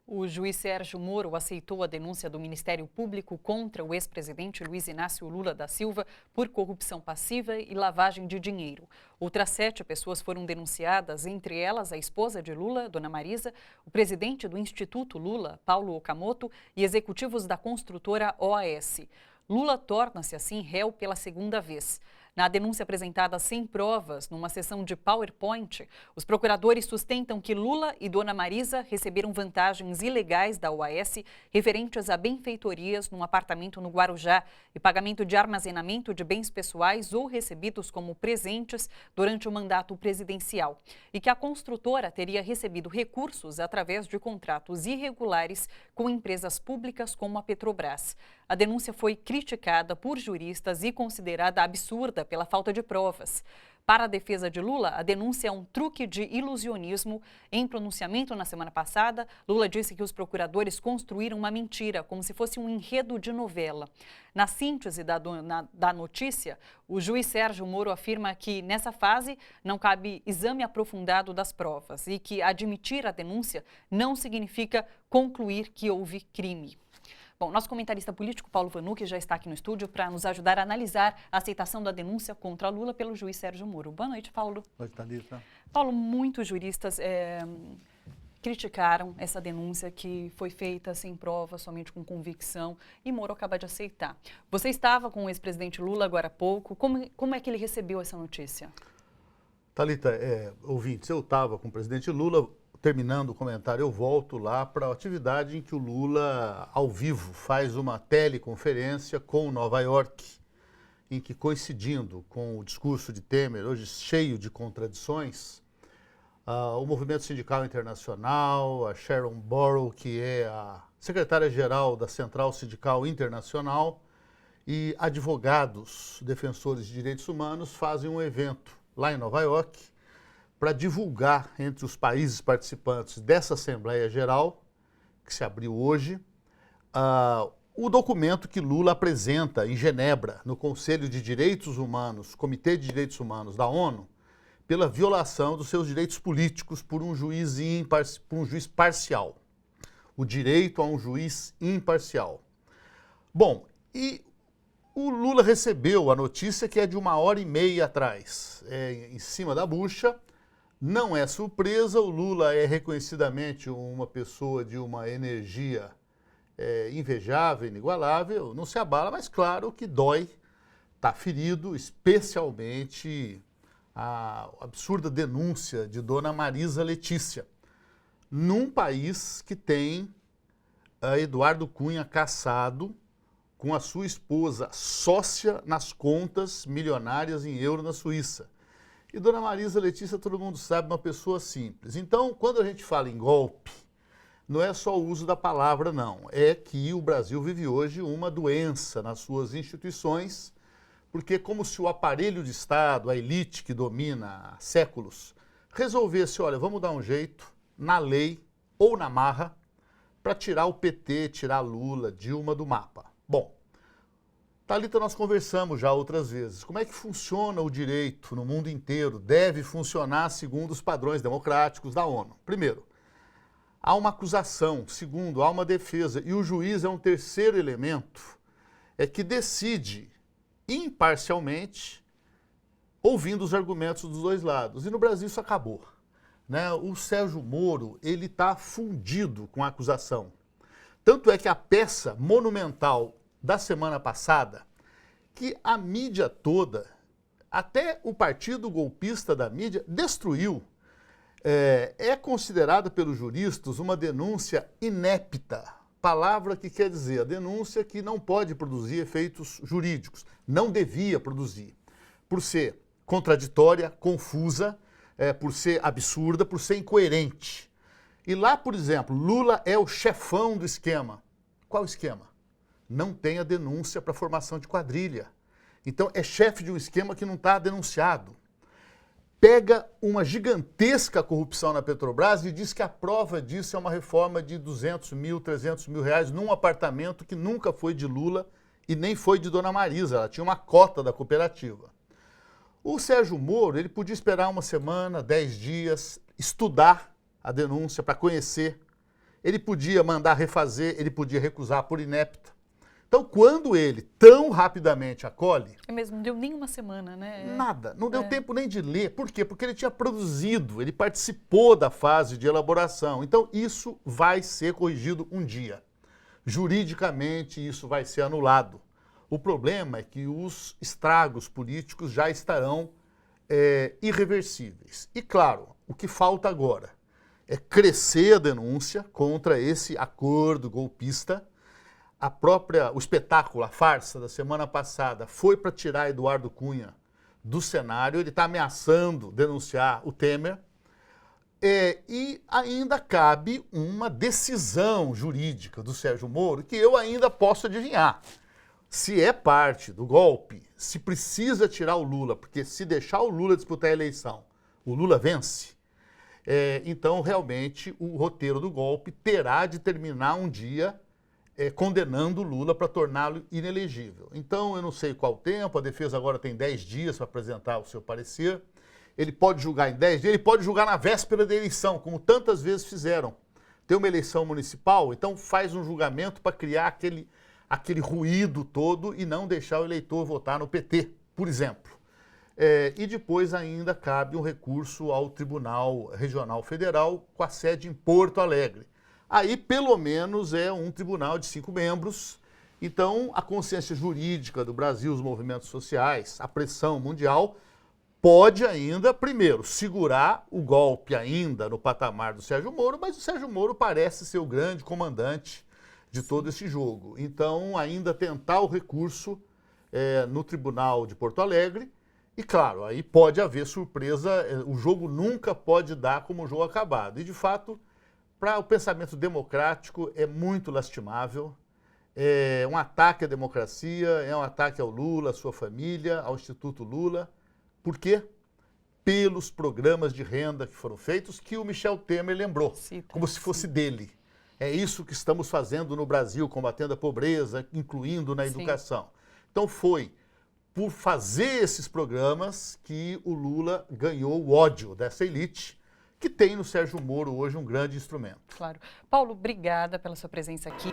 O juiz Sérgio Moro aceitou a denúncia do Ministério Público contra o ex-presidente Luiz Inácio Lula da Silva por corrupção passiva e lavagem de dinheiro. Outras 7 pessoas foram denunciadas, entre elas a esposa de Lula, Dona Marisa, o presidente do Instituto Lula, Paulo Okamoto, e executivos da construtora OAS. Lula torna-se assim réu pela segunda vez. Na denúncia apresentada sem provas, numa sessão de PowerPoint, os procuradores sustentam que Lula e Dona Marisa receberam vantagens ilegais da OAS referentes a benfeitorias num apartamento no Guarujá e pagamento de armazenamento de bens pessoais ou recebidos como presentes durante o mandato presidencial. E que a construtora teria recebido recursos através de contratos irregulares com empresas públicas como a Petrobras. A denúncia foi criticada por juristas e considerada absurda pela falta de provas. Para a defesa de Lula, a denúncia é um truque de ilusionismo. Em pronunciamento na semana passada, Lula disse que os procuradores construíram uma mentira, como se fosse um enredo de novela. Na síntese da notícia, o juiz Sérgio Moro afirma que, nessa fase, não cabe exame aprofundado das provas e que admitir a denúncia não significa concluir que houve crime. Bom, nosso comentarista político, Paulo Vanucchi, já está aqui no estúdio para nos ajudar a analisar a aceitação da denúncia contra Lula pelo juiz Sérgio Moro. Boa noite, Paulo. Boa noite, Thalita. Paulo, muitos juristas criticaram essa denúncia que foi feita sem prova, somente com convicção, e Moro acaba de aceitar. Você estava com o ex-presidente Lula agora há pouco. Como é que ele recebeu essa notícia? Thalita, ouvintes, eu estava com o presidente Lula. Terminando o comentário, eu volto lá para a atividade em que o Lula, ao vivo, faz uma teleconferência com Nova York, em que, coincidindo com o discurso de Temer, hoje cheio de contradições, o Movimento Sindical Internacional, a Sharon Burrow, que é a secretária-geral da Central Sindical Internacional, e advogados defensores de direitos humanos fazem um evento lá em Nova York, para divulgar entre os países participantes dessa Assembleia Geral, que se abriu hoje, o documento que Lula apresenta em Genebra, no Conselho de Direitos Humanos, Comitê de Direitos Humanos da ONU, pela violação dos seus direitos políticos por um juiz parcial. O direito a um juiz imparcial. Bom, e o Lula recebeu a notícia que é de 1h30 atrás, em cima da bucha. Não é surpresa, o Lula é reconhecidamente uma pessoa de uma energia invejável, inigualável, não se abala, mas claro que dói, está ferido, especialmente a absurda denúncia de Dona Marisa Letícia, num país que tem Eduardo Cunha cassado com a sua esposa sócia nas contas milionárias em euro na Suíça. E Dona Marisa Letícia, todo mundo sabe, uma pessoa simples. Então, quando a gente fala em golpe, não é só o uso da palavra, não. É que o Brasil vive hoje uma doença nas suas instituições, porque é como se o aparelho de Estado, a elite que domina há séculos, resolvesse, olha, vamos dar um jeito, na lei ou na marra, para tirar o PT, tirar Lula, Dilma do mapa. Bom, Thalita, nós conversamos já outras vezes. Como é que funciona o direito no mundo inteiro? Deve funcionar segundo os padrões democráticos da ONU. Primeiro, há uma acusação. Segundo, há uma defesa. E o juiz é um terceiro elemento, que decide imparcialmente, ouvindo os argumentos dos dois lados. E no Brasil isso acabou, né? O Sérgio Moro, ele está fundido com a acusação. Tanto é que a peça monumental da semana passada, que a mídia toda, até o partido golpista da mídia, destruiu, é considerada pelos juristas uma denúncia inepta, palavra que quer dizer a denúncia que não pode produzir efeitos jurídicos, não devia produzir, por ser contraditória, confusa, por ser absurda, por ser incoerente. E lá, por exemplo, Lula é o chefão do esquema. Qual esquema? Não tem a denúncia para formação de quadrilha. Então, é chefe de um esquema que não está denunciado. Pega uma gigantesca corrupção na Petrobras e diz que a prova disso é uma reforma de 200 mil, 300 mil reais num apartamento que nunca foi de Lula e nem foi de Dona Marisa. Ela tinha uma cota da cooperativa. O Sérgio Moro, ele podia esperar uma semana, 10 dias, estudar a denúncia, para conhecer. Ele podia mandar refazer, ele podia recusar por inepta. Então, quando ele tão rapidamente acolhe... É mesmo, não deu nem uma semana, né? Nada, não deu tempo nem de ler. Por quê? Porque ele tinha produzido, ele participou da fase de elaboração. Então, isso vai ser corrigido um dia. Juridicamente, isso vai ser anulado. O problema é que os estragos políticos já estarão irreversíveis. E, claro, o que falta agora é crescer a denúncia contra esse acordo golpista. O espetáculo, a farsa da semana passada foi para tirar Eduardo Cunha do cenário. Ele está ameaçando denunciar o Temer. E ainda cabe uma decisão jurídica do Sérgio Moro que eu ainda posso adivinhar. Se é parte do golpe, se precisa tirar o Lula, porque se deixar o Lula disputar a eleição, o Lula vence. Então, realmente, o roteiro do golpe terá de terminar um dia condenando o Lula para torná-lo inelegível. Então, eu não sei qual tempo, a defesa agora tem 10 dias para apresentar o seu parecer. Ele pode julgar em 10 dias, ele pode julgar na véspera da eleição, como tantas vezes fizeram. Tem uma eleição municipal, então faz um julgamento para criar aquele ruído todo e não deixar o eleitor votar no PT, por exemplo. E depois ainda cabe um recurso ao Tribunal Regional Federal com a sede em Porto Alegre. Aí, pelo menos, é um tribunal de 5 membros. Então, a consciência jurídica do Brasil, os movimentos sociais, a pressão mundial, pode ainda, primeiro, segurar o golpe ainda no patamar do Sérgio Moro, mas o Sérgio Moro parece ser o grande comandante de todo esse jogo. Então, ainda tentar o recurso no Tribunal de Porto Alegre. E, claro, aí pode haver surpresa, o jogo nunca pode dar como um jogo acabado. E, de fato, para o pensamento democrático é muito lastimável, é um ataque à democracia, é um ataque ao Lula, à sua família, ao Instituto Lula. Por quê? Pelos programas de renda que foram feitos, que o Michel Temer lembrou, como se fosse dele. É isso que estamos fazendo no Brasil, combatendo a pobreza, incluindo na educação. Então foi por fazer esses programas que o Lula ganhou o ódio dessa elite, que tem no Sérgio Moro hoje um grande instrumento. Claro. Paulo, obrigada pela sua presença aqui.